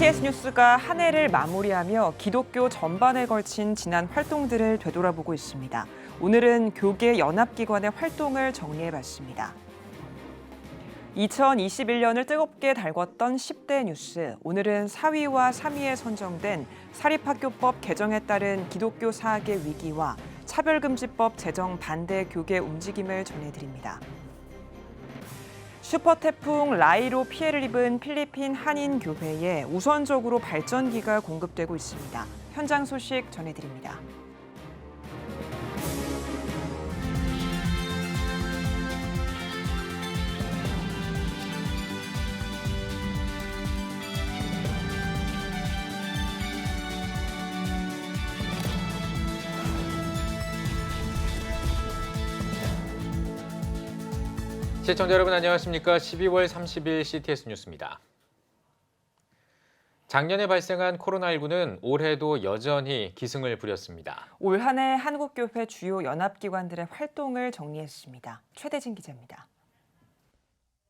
CTS 뉴스가 한 해를 마무리하며 기독교 전반에 걸친 지난 활동들을 되돌아보고 있습니다. 오늘은 교계 연합기관의 활동을 정리해봤습니다. 2021년을 뜨겁게 달궜던 10대 뉴스. 오늘은 4위와 3위에 선정된 사립학교법 개정에 따른 기독교 사학의 위기와 차별금지법 제정 반대 교계 움직임을 전해드립니다. 슈퍼태풍 라이로 피해를 입은 필리핀 한인교회에 우선적으로 발전기가 공급되고 있습니다. 현장 소식 전해드립니다. 시청자 여러분 안녕하십니까? 12월 30일 CTS 뉴스입니다. 작년에 발생한 코로나19는 올해도 여전히 기승을 부렸습니다. 올 한 해 한국교회 주요 연합기관들의 활동을 정리했습니다. 최대진 기자입니다.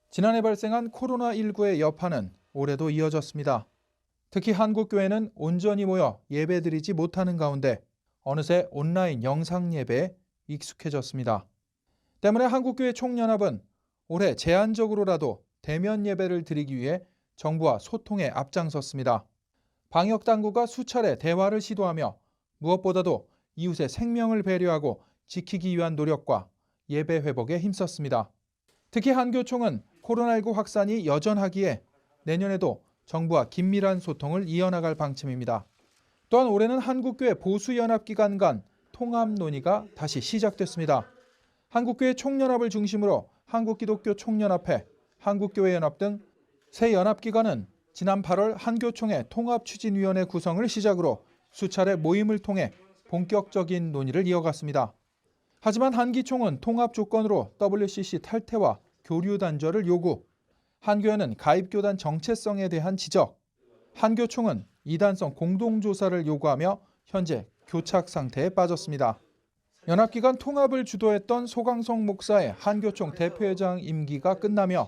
지난해 발생한 코로나19의 여파는 올해도 이어졌습니다. 특히 한국교회는 온전히 모여 예배드리지 못하는 가운데 어느새 온라인 영상 예배에 익숙해졌습니다. 때문에 한국교회 총연합은 올해 제한적으로라도 대면 예배를 드리기 위해 정부와 소통에 앞장섰습니다. 방역당국과 수차례 대화를 시도하며 무엇보다도 이웃의 생명을 배려하고 지키기 위한 노력과 예배 회복에 힘썼습니다. 특히 한교총은 코로나19 확산이 여전하기에 내년에도 정부와 긴밀한 소통을 이어나갈 방침입니다. 또한 올해는 한국교회 보수연합기관 간 통합 논의가 다시 시작됐습니다. 한국교회 총연합을 중심으로 한국기독교 총연합회, 한국교회연합 등 세 연합기관은 지난 8월 한교총회 통합추진위원회 구성을 시작으로 수차례 모임을 통해 본격적인 논의를 이어갔습니다. 하지만 한기총은 통합 조건으로 WCC 탈퇴와 교류 단절을 요구, 한교회는 가입교단 정체성에 대한 지적, 한교총은 이단성 공동조사를 요구하며 현재 교착 상태에 빠졌습니다. 연합기관 통합을 주도했던 소강성 목사의 한교총 대표회장 임기가 끝나며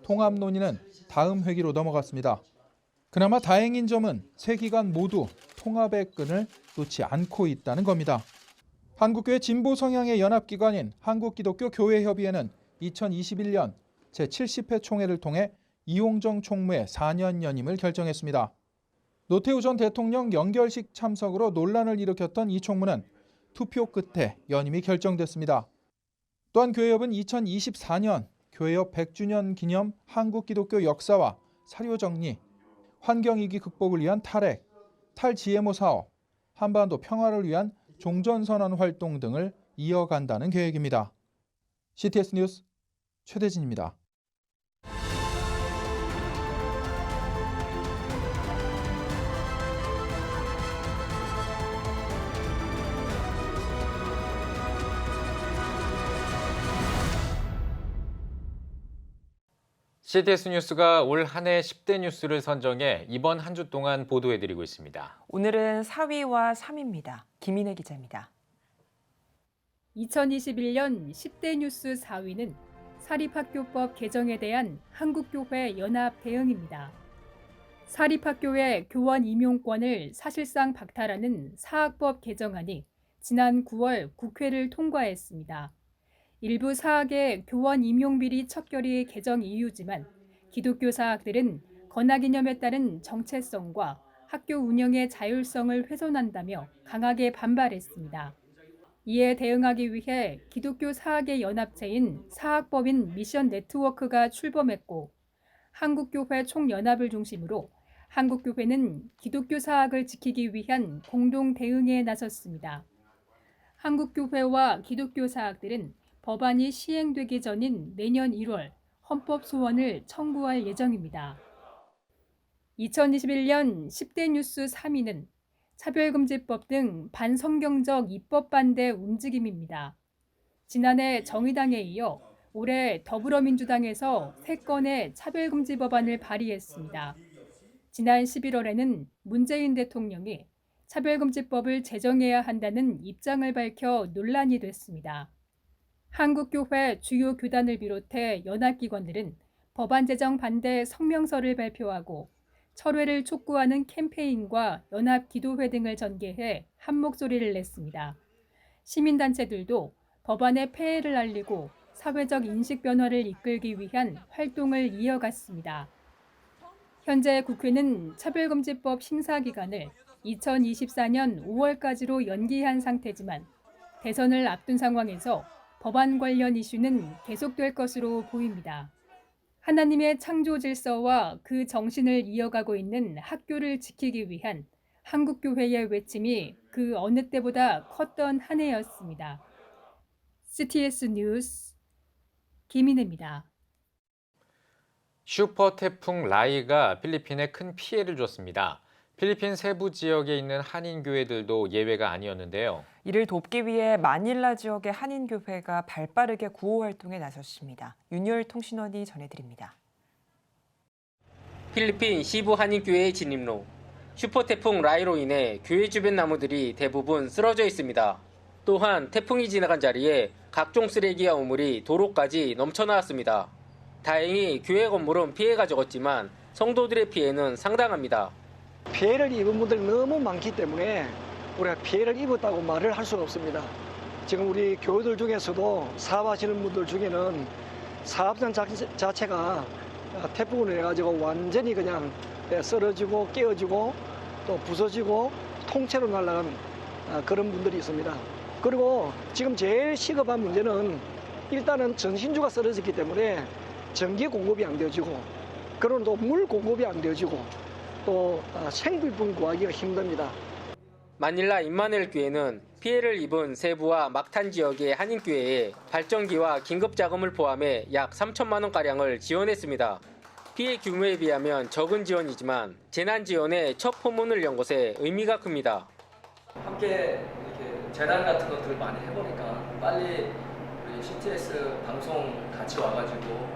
통합 논의는 다음 회기로 넘어갔습니다. 그나마 다행인 점은 세 기관 모두 통합의 끈을 놓지 않고 있다는 겁니다. 한국교회 진보 성향의 연합기관인 한국기독교교회협의회는 2021년 제70회 총회를 통해 이홍정 총무의 4년 연임을 결정했습니다. 노태우 전 대통령 연결식 참석으로 논란을 일으켰던 이 총무는 투표 끝에 연임이 결정됐습니다. 또한 교회협은 2024년 교회협 100주년 기념 한국기독교 역사와 사료정리, 환경위기 극복을 위한 탈핵, 탈GMO 사업, 한반도 평화를 위한 종전선언 활동 등을 이어간다는 계획입니다. CTS 뉴스 최대진입니다. CTS 뉴스가 올 한 해 10대 뉴스를 선정해 이번 한 주 동안 보도해드리고 있습니다. 오늘은 4위와 3위입니다. 김인혜 기자입니다. 2021년 10대 뉴스 4위는 사립학교법 개정에 대한 한국교회 연합 대응입니다. 사립학교의 교원 임용권을 사실상 박탈하는 사학법 개정안이 지난 9월 국회를 통과했습니다. 일부 사학의 교원 임용 비리 척결이 개정 이유지만 기독교 사학들은 건학이념에 따른 정체성과 학교 운영의 자율성을 훼손한다며 강하게 반발했습니다. 이에 대응하기 위해 기독교 사학의 연합체인 사학법인 미션 네트워크가 출범했고 한국교회 총연합을 중심으로 한국교회는 기독교 사학을 지키기 위한 공동 대응에 나섰습니다. 한국교회와 기독교 사학들은 법안이 시행되기 전인 내년 1월 헌법 소원을 청구할 예정입니다. 2021년 10대 뉴스 3위는 차별금지법 등 반성경적 입법 반대 움직임입니다. 지난해 정의당에 이어 올해 더불어민주당에서 3건의 차별금지 법안을 발의했습니다. 지난 11월에는 문재인 대통령이 차별금지법을 제정해야 한다는 입장을 밝혀 논란이 됐습니다. 한국교회 주요 교단을 비롯해 연합기관들은 법안 제정 반대 성명서를 발표하고 철회를 촉구하는 캠페인과 연합기도회 등을 전개해 한 목소리를 냈습니다. 시민단체들도 법안의 폐해를 알리고 사회적 인식 변화를 이끌기 위한 활동을 이어갔습니다. 현재 국회는 차별금지법 심사 기간을 2024년 5월까지로 연기한 상태지만 대선을 앞둔 상황에서 법안 관련 이슈는 계속될 것으로 보입니다. 하나님의 창조 질서와 그 정신을 이어가고 있는 학교를 지키기 위한 한국교회의 외침이 그 어느 때보다 컸던 한 해였습니다. CTS 뉴스 김인혜입니다. 슈퍼 태풍 라이가 필리핀에 큰 피해를 줬습니다. 필리핀 세부 지역에 있는 한인교회들도 예외가 아니었는데요. 이를 돕기 위해 마닐라 지역의 한인교회가 발빠르게 구호 활동에 나섰습니다. 윤열 통신원이 전해드립니다. 필리핀 시부 한인교회의 진입로. 슈퍼태풍 라이로 인해 교회 주변 나무들이 대부분 쓰러져 있습니다. 또한 태풍이 지나간 자리에 각종 쓰레기와 우물이 도로까지 넘쳐나왔습니다. 다행히 교회 건물은 피해가 적었지만 성도들의 피해는 상당합니다. 피해를 입은 분들이 너무 많기 때문에 우리가 피해를 입었다고 말을 할 수가 없습니다. 지금 우리 교회들 중에서도 사업하시는 분들 중에는 사업장 자체가 태풍으로 해가지고 완전히 그냥 쓰러지고 깨어지고 또 부서지고 통째로 날아간 그런 분들이 있습니다. 그리고 지금 제일 시급한 문제는 일단은 전신주가 쓰러졌기 때문에 전기 공급이 안 되어지고 그리고 또 물 공급이 안 되어지고 또 생필품 구하기가 힘듭니다. 마닐라 임마누엘 교회는 피해를 입은 세부와 막탄 지역의 한인교회에 발전기와 긴급자금을 포함해 약 3천만 원가량을 지원했습니다. 피해 규모에 비하면 적은 지원이지만 재난지원의 첫 포문을 연 것에 의미가 큽니다. 함께 이렇게 재난 같은 것들을 많이 해보니까 빨리 우리 CTS 방송 같이 와가지고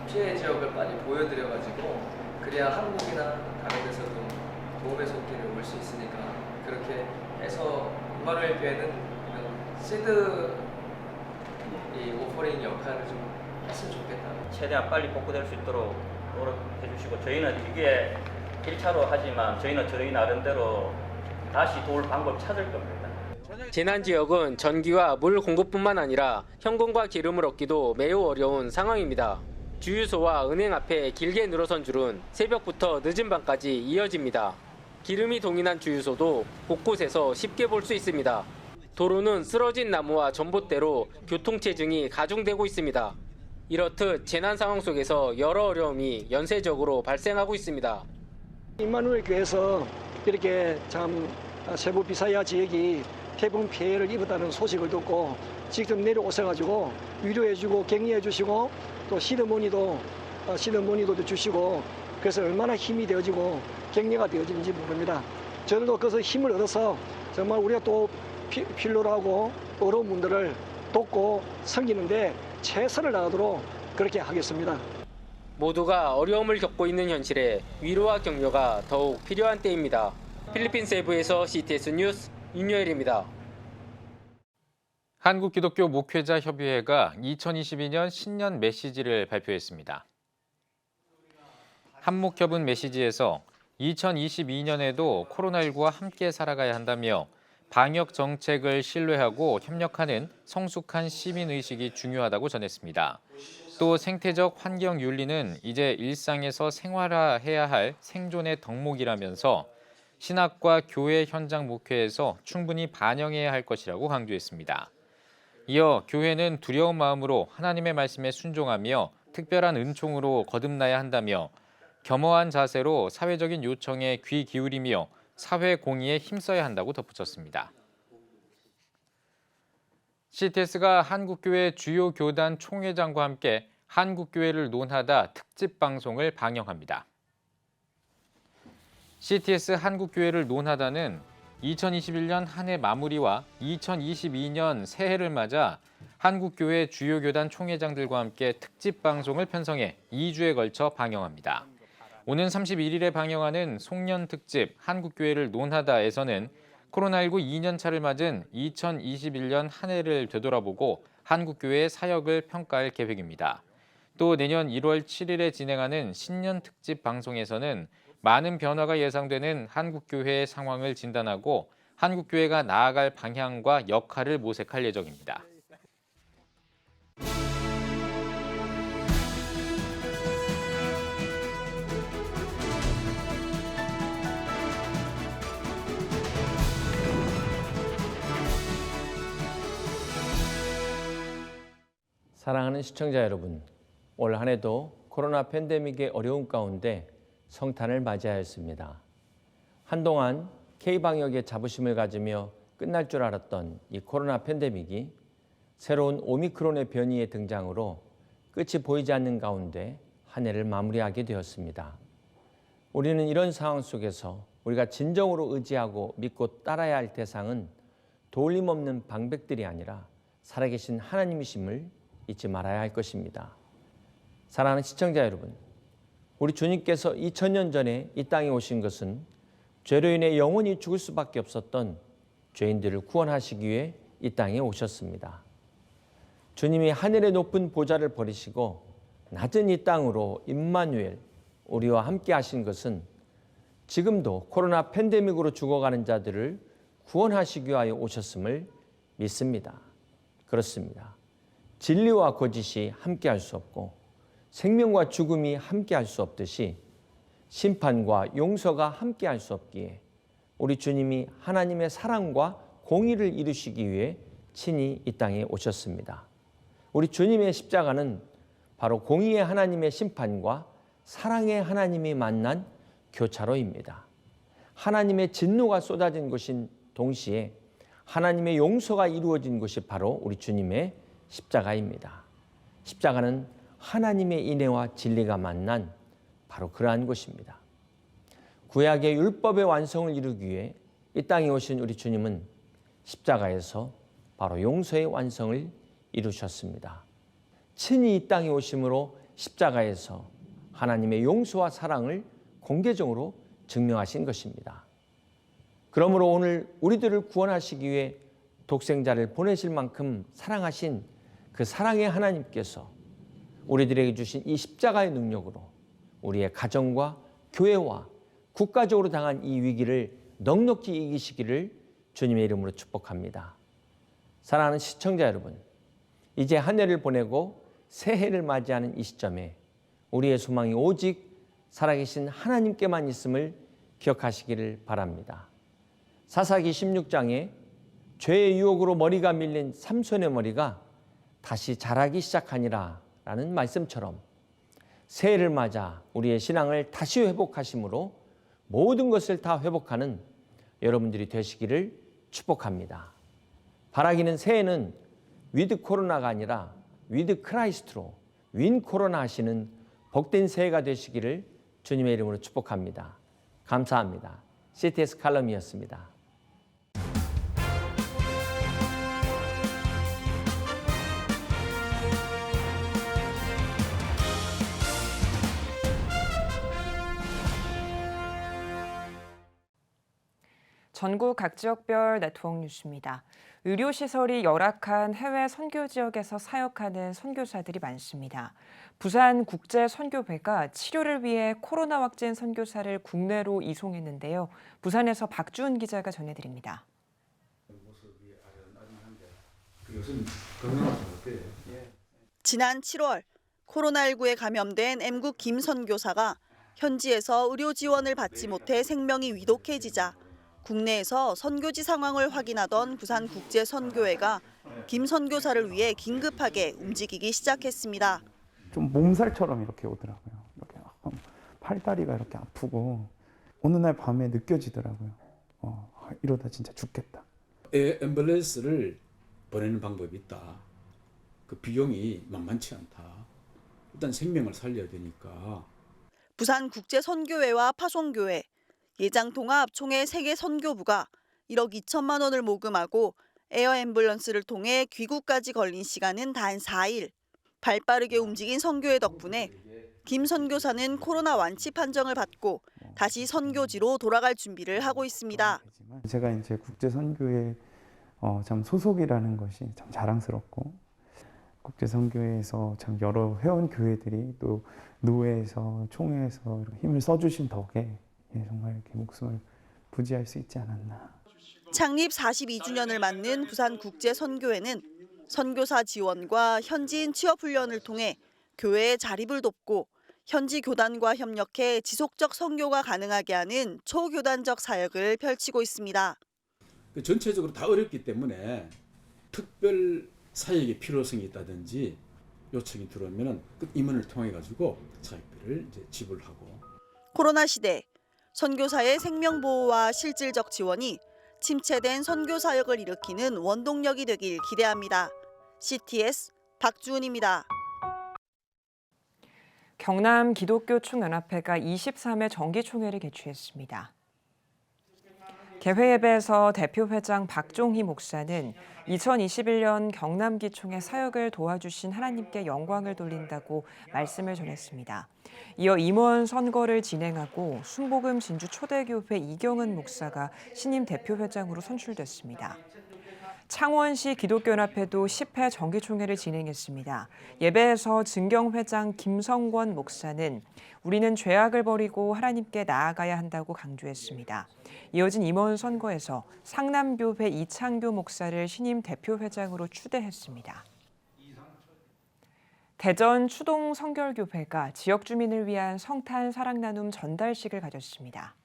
피해 지역을 빨리 보여드려가지고 그래야 한국이나 다른 데서도 도움의 손길을 올 수 있으니까 그렇게 해서 임마누엘 교회는 이런 시드 이 오퍼링 역할을 좀 했으면 좋겠다. 최대한 빨리 복구될 수 있도록 노력해 주시고 저희는 이게 1차로 하지만 저희는 저희 나름대로 다시 도울 방법 찾을 겁니다. 재난지역은 전기와 물 공급뿐만 아니라 현금과 기름을 얻기도 매우 어려운 상황입니다. 주유소와 은행 앞에 길게 늘어선 줄은 새벽부터 늦은 밤까지 이어집니다. 기름이 동인한 주유소도 곳곳에서 쉽게 볼 수 있습니다. 도로는 쓰러진 나무와 전봇대로 교통체증이 가중되고 있습니다. 이렇듯 재난 상황 속에서 여러 어려움이 연쇄적으로 발생하고 있습니다. 임마누엘 교회에서 이렇게 참 세부 비사야 지역이 태풍 피해를 입었다는 소식을 듣고 직접 내려오셔가지고 위로해주고 격려해주시고 또 시드머니도 주시고 그래서 얼마나 힘이 되어지고 격려가 되어지는지 모릅니다. 저들도 그래서 힘을 얻어서 정말 우리가 또 필요로 하고 어려운 분들을 돕고 섬기는데 최선을 다하도록 그렇게 하겠습니다. 모두가 어려움을 겪고 있는 현실에 위로와 격려가 더욱 필요한 때입니다. 필리핀 세부에서 CTS 뉴스 윤여일입니다. 한국기독교 목회자 협의회가 2022년 신년 메시지를 발표했습니다. 한목협은 메시지에서 2022년에도 코로나19와 함께 살아가야 한다며 방역 정책을 신뢰하고 협력하는 성숙한 시민의식이 중요하다고 전했습니다. 또 생태적 환경 윤리는 이제 일상에서 생활화해야 할 생존의 덕목이라면서 신학과 교회 현장 목회에서 충분히 반영해야 할 것이라고 강조했습니다. 이어 교회는 두려운 마음으로 하나님의 말씀에 순종하며 특별한 은총으로 거듭나야 한다며 겸허한 자세로 사회적인 요청에 귀 기울이며 사회 공의에 힘써야 한다고 덧붙였습니다. CTS가 한국교회 주요 교단 총회장과 함께 한국교회를 논하다 특집 방송을 방영합니다. CTS 한국교회를 논하다는 2021년 한 해 마무리와 2022년 새해를 맞아 한국교회 주요 교단 총회장들과 함께 특집 방송을 편성해 2주에 걸쳐 방영합니다. 오는 31일에 방영하는 송년 특집 한국교회를 논하다에서는 코로나19 2년차를 맞은 2021년 한 해를 되돌아보고 한국교회의 사역을 평가할 계획입니다. 또 내년 1월 7일에 진행하는 신년 특집 방송에서는 많은 변화가 예상되는 한국교회의 상황을 진단하고 한국교회가 나아갈 방향과 역할을 모색할 예정입니다. 사랑하는 시청자 여러분, 올 한 해도 코로나 팬데믹의 어려움 가운데 성탄을 맞이하였습니다. 한동안 K방역의 자부심을 가지며 끝날 줄 알았던 이 코로나 팬데믹이 새로운 오미크론의 변이의 등장으로 끝이 보이지 않는 가운데 한 해를 마무리하게 되었습니다. 우리는 이런 상황 속에서 우리가 진정으로 의지하고 믿고 따라야 할 대상은 도울림없는 방백들이 아니라 살아계신 하나님이심을 잊지 말아야 할 것입니다. 사랑하는 시청자 여러분, 우리 주님께서 2000년 전에 이 땅에 오신 것은 죄로 인해 영원히 죽을 수밖에 없었던 죄인들을 구원하시기 위해 이 땅에 오셨습니다. 주님이 하늘의 높은 보좌를 버리시고 낮은 이 땅으로 임마누엘, 우리와 함께 하신 것은 지금도 코로나 팬데믹으로 죽어가는 자들을 구원하시기 위하여 오셨음을 믿습니다. 그렇습니다. 진리와 거짓이 함께 할 수 없고 생명과 죽음이 함께 할 수 없듯이 심판과 용서가 함께 할 수 없기에 우리 주님이 하나님의 사랑과 공의를 이루시기 위해 친히 이 땅에 오셨습니다. 우리 주님의 십자가는 바로 공의의 하나님의 심판과 사랑의 하나님이 만난 교차로입니다. 하나님의 진노가 쏟아진 것인 동시에 하나님의 용서가 이루어진 것이 바로 우리 주님의 십자가입니다. 십자가는 하나님의 인애와 진리가 만난 바로 그러한 것입니다. 구약의 율법의 완성을 이루기 위해 이 땅에 오신 우리 주님은 십자가에서 바로 용서의 완성을 이루셨습니다. 친히 이 땅에 오심으로 십자가에서 하나님의 용서와 사랑을 공개적으로 증명하신 것입니다. 그러므로 오늘 우리들을 구원하시기 위해 독생자를 보내실 만큼 사랑하신 그 사랑의 하나님께서 우리들에게 주신 이 십자가의 능력으로 우리의 가정과 교회와 국가적으로 당한 이 위기를 넉넉히 이기시기를 주님의 이름으로 축복합니다. 사랑하는 시청자 여러분, 이제 한 해를 보내고 새해를 맞이하는 이 시점에 우리의 소망이 오직 살아계신 하나님께만 있음을 기억하시기를 바랍니다. 사사기 16장에 죄의 유혹으로 머리가 밀린 삼손의 머리가 다시 자라기 시작하니라 라는 말씀처럼 새해를 맞아 우리의 신앙을 다시 회복하심으로 모든 것을 다 회복하는 여러분들이 되시기를 축복합니다. 바라기는 새해는 위드 코로나가 아니라 위드 크라이스트로 윈 코로나 하시는 복된 새해가 되시기를 주님의 이름으로 축복합니다. 감사합니다. CTS 칼럼이었습니다. 전국 각 지역별 네트워크 뉴스입니다. 의료시설이 열악한 해외 선교 지역에서 사역하는 선교사들이 많습니다. 부산국제선교회가 치료를 위해 코로나 확진 선교사를 국내로 이송했는데요. 부산에서 박주은 기자가 전해드립니다. 지난 7월 코로나19에 감염된 M국 김 선교사가 현지에서 의료 지원을 받지 못해 생명이 위독해지자 국내에서 선교지 상황을 확인하던 부산국제선교회가 김 선교사를 위해 긴급하게 움직이기 시작했습니다. 좀 몸살처럼 이렇게 오더라고요. 이렇게 팔다리가 이렇게 아프고 어느 날 밤에 느껴지더라고요. 이러다 진짜 죽겠다. 앰뷸런스를 보내는 방법이 있다. 그 비용이 만만치 않다. 일단 생명을 살려야 되니까. 부산국제선교회와 파송교회, 예장통합 총회 세계 선교부가 1억 2천만 원을 모금하고 에어 앰뷸런스를 통해 귀국까지 걸린 시간은 단 4일. 발빠르게 움직인 선교회 덕분에 김 선교사는 코로나 완치 판정을 받고 다시 선교지로 돌아갈 준비를 하고 있습니다. 제가 이제 국제선교회 참 소속이라는 것이 참 자랑스럽고 국제선교회에서 참 여러 회원 교회들이 또 노회에서 총회에서 힘을 써주신 덕에 정말 이렇게 목숨을 부지할 수 있지 않았나. 창립 42주년을 맞는 부산국제선교회는 선교사 지원과 현지인 취업훈련을 통해 교회의 자립을 돕고 현지 교단과 협력해 지속적 선교가 가능하게 하는 초교단적 사역을 펼치고 있습니다. 전체적으로 다 어렵기 때문에 특별 사역의 필요성이 있다든지 요청이 들어오면 그 임원을 통해 가지고 사역비를 이제 지불하고. 코로나 시대 선교사의 생명 보호와 실질적 지원이 침체된 선교 사역을 일으키는 원동력이 되길 기대합니다. CTS 박주은입니다. 경남 기독교 총연합회가 23회 정기총회를 개최했습니다. 개회 예배에서 대표회장 박종희 목사는 2021년 경남기총의 사역을 도와주신 하나님께 영광을 돌린다고 말씀을 전했습니다. 이어 임원 선거를 진행하고 순복음 진주 초대교회 이경은 목사가 신임 대표회장으로 선출됐습니다. 창원시 기독교연합회도 10회 정기총회를 진행했습니다. 예배에서 증경회장 김성권 목사는 우리는 죄악을 버리고 하나님께 나아가야 한다고 강조했습니다. 이어진 임원 선거에서 상남교회 이창교 목사를 신임 대표회장으로 추대했습니다. 대전 추동 성결교회가 지역 주민을 위한 성탄 사랑 나눔 전달식을 가졌습니다.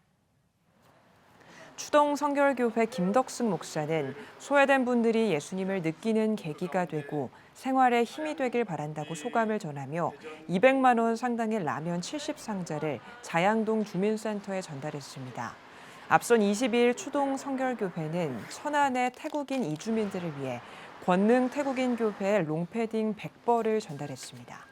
추동 성결교회 김덕승 목사는 소외된 분들이 예수님을 느끼는 계기가 되고 생활에 힘이 되길 바란다고 소감을 전하며 200만 원 상당의 라면 70상자를 자양동 주민센터에 전달했습니다. 앞선 22일 추동 성결교회는 천안의 태국인 이주민들을 위해 권능 태국인 교회 롱패딩 100벌을 전달했습니다.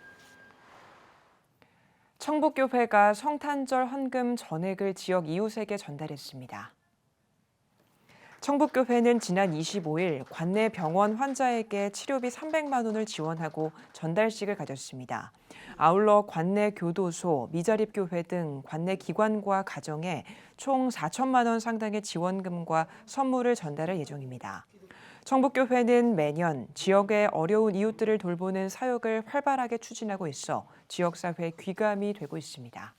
청북교회가 성탄절 헌금 전액을 지역 이웃에게 전달했습니다. 청북교회는 지난 25일 관내 병원 환자에게 치료비 300만 원을 지원하고 전달식을 가졌습니다. 아울러 관내 교도소, 미자립교회 등 관내 기관과 가정에 총 4천만 원 상당의 지원금과 선물을 전달할 예정입니다. 청북교회는 매년 지역의 어려운 이웃들을 돌보는 사역을 활발하게 추진하고 있어 지역사회 귀감이 되고 있습니다.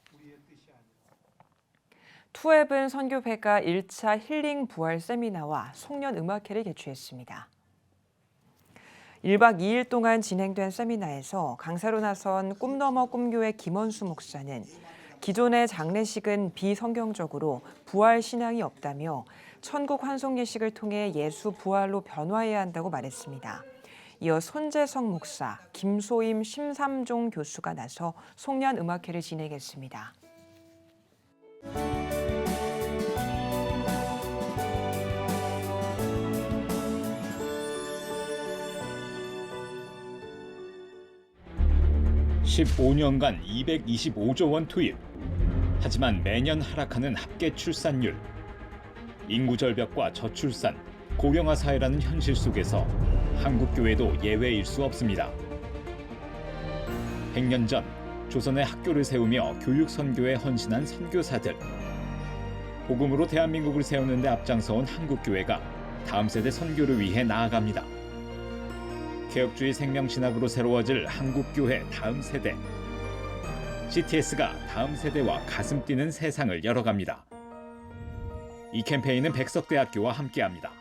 투앱은 선교회가 1차 힐링 부활 세미나와 송년 음악회를 개최했습니다. 1박 2일 동안 진행된 세미나에서 강사로 나선 꿈너머 꿈교회 김원수 목사는 기존의 장례식은 비성경적으로 부활 신앙이 없다며 천국 환송 예식을 통해 예수 부활로 변화해야 한다고 말했습니다. 이어 손재성 목사, 김소임 심삼종 교수가 나서 송년 음악회를 진행했습니다. (15년간) 225조 원 투입. 하지만 매년 하락하는 합계 출산율. 인구 절벽과 저출산, 고령화 사회라는 현실 속에서 한국 교회도 예외일 수 없습니다. 100년 전 조선의 학교를 세우며 교육 선교에 헌신한 선교사들. 복음으로 대한민국을 세우는 데 앞장서온 한국 교회가 다음 세대 선교를 위해 나아갑니다. 개혁주의 생명신학으로 새로워질 한국교회 다음 세대. CTS가 다음 세대와 가슴 뛰는 세상을 열어갑니다. 이 캠페인은 백석대학교와 함께합니다.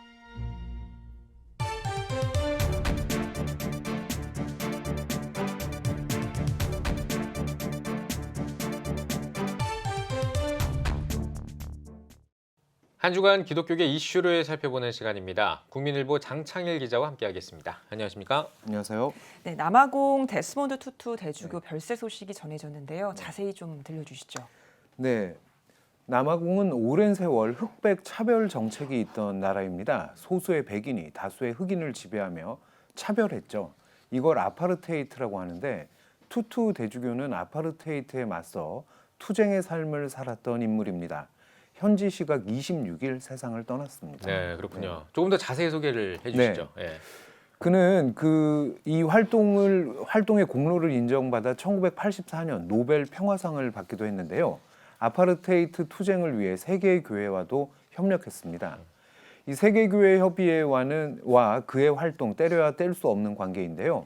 한 주간 기독교계 이슈를 살펴보는 시간입니다. 국민일보 장창일 기자와 함께하겠습니다. 안녕하십니까? 안녕하세요. 네, 남아공 데스몬드 투투 대주교 별세 소식이 전해졌는데요. 자세히 좀 들려주시죠. 네, 남아공은 오랜 세월 흑백 차별 정책이 있던 나라입니다. 소수의 백인이 다수의 흑인을 지배하며 차별했죠. 이걸 아파르테이트라고 하는데 투투 대주교는 아파르테이트에 맞서 투쟁의 삶을 살았던 인물입니다. 현지 시각 26일 세상을 떠났습니다. 네, 그렇군요. 네. 조금 더 자세히 소개를 해주시죠. 네. 네. 그는 이 활동의 공로를 인정받아 1984년 노벨 평화상을 받기도 했는데요. 아파르테이트 투쟁을 위해 세계 교회와도 협력했습니다. 이 세계 교회 협의회와 그의 활동 때려야 뗄 수 없는 관계인데요.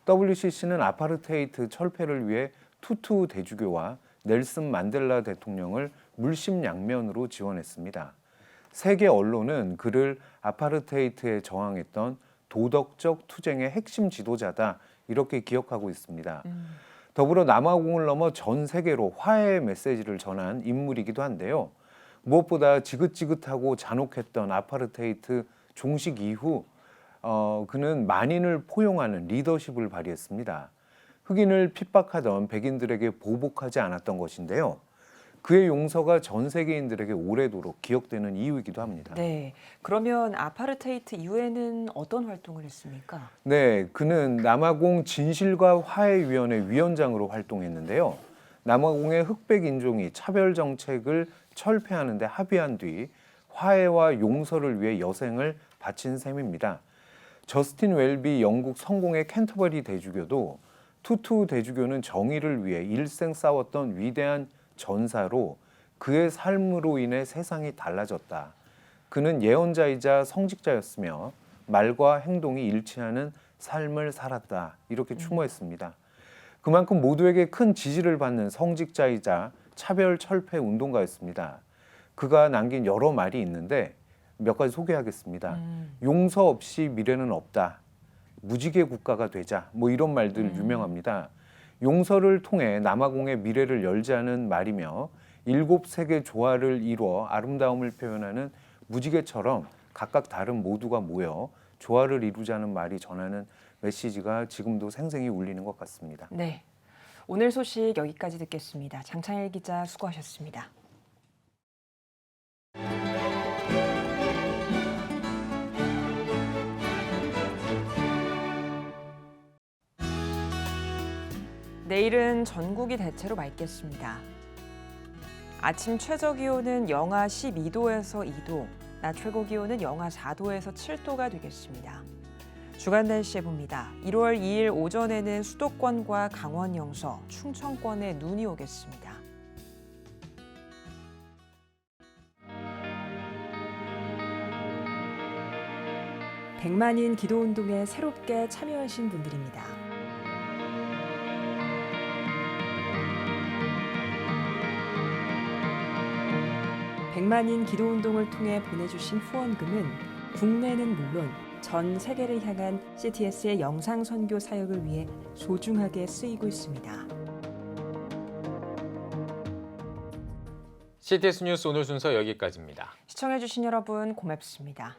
WCC는 아파르테이트 철폐를 위해 투투 대주교와 넬슨 만델라 대통령을 물심양면으로 지원했습니다. 세계 언론은 그를 아파르테이트에 저항했던 도덕적 투쟁의 핵심 지도자다 이렇게 기억하고 있습니다. 더불어 남아공을 넘어 전 세계로 화해의 메시지를 전한 인물이기도 한데요. 무엇보다 지긋지긋하고 잔혹했던 아파르테이트 종식 이후 그는 만인을 포용하는 리더십을 발휘했습니다. 흑인을 핍박하던 백인들에게 보복하지 않았던 것인데요. 그의 용서가 전 세계인들에게 오래도록 기억되는 이유이기도 합니다. 네, 그러면 아파르테이트 이후에는 어떤 활동을 했습니까? 네, 그는 남아공 진실과 화해위원회 위원장으로 활동했는데요. 남아공의 흑백 인종이 차별 정책을 철폐하는 데 합의한 뒤 화해와 용서를 위해 여생을 바친 셈입니다. 저스틴 웰비 영국 성공의 캔터버리 대주교도 투투 대주교는 정의를 위해 일생 싸웠던 위대한 전사로 그의 삶으로 인해 세상이 달라졌다. 그는 예언자이자 성직자였으며 말과 행동이 일치하는 삶을 살았다. 이렇게 추모했습니다. 그만큼 모두에게 큰 지지를 받는 성직자이자 차별 철폐 운동가였습니다. 그가 남긴 여러 말이 있는데 몇 가지 소개하겠습니다. 용서 없이 미래는 없다. 무지개 국가가 되자. 뭐 이런 말들 유명합니다. 용서를 통해 남아공의 미래를 열자는 말이며 7색의 조화를 이루어 아름다움을 표현하는 무지개처럼 각각 다른 모두가 모여 조화를 이루자는 말이 전하는 메시지가 지금도 생생히 울리는 것 같습니다. 네, 오늘 소식 여기까지 듣겠습니다. 장창일 기자 수고하셨습니다. 내일은 전국이 대체로 맑겠습니다. 아침 최저 기온은 영하 12도에서 2도, 낮 최고 기온은 영하 4도에서 7도가 되겠습니다. 주간 날씨 봅니다. 1월 2일 오전에는 수도권과 강원 영서, 충청권에 눈이 오겠습니다. 백만인 기도운동에 새롭게 참여하신 분들입니다. 백만인 기도운동을 통해 보내주신 후원금은 국내는 물론 전 세계를 향한 CTS의 영상 선교 사역을 위해 소중하게 쓰이고 있습니다. CTS 뉴스 오늘 순서 여기까지입니다. 시청해주신 여러분 고맙습니다.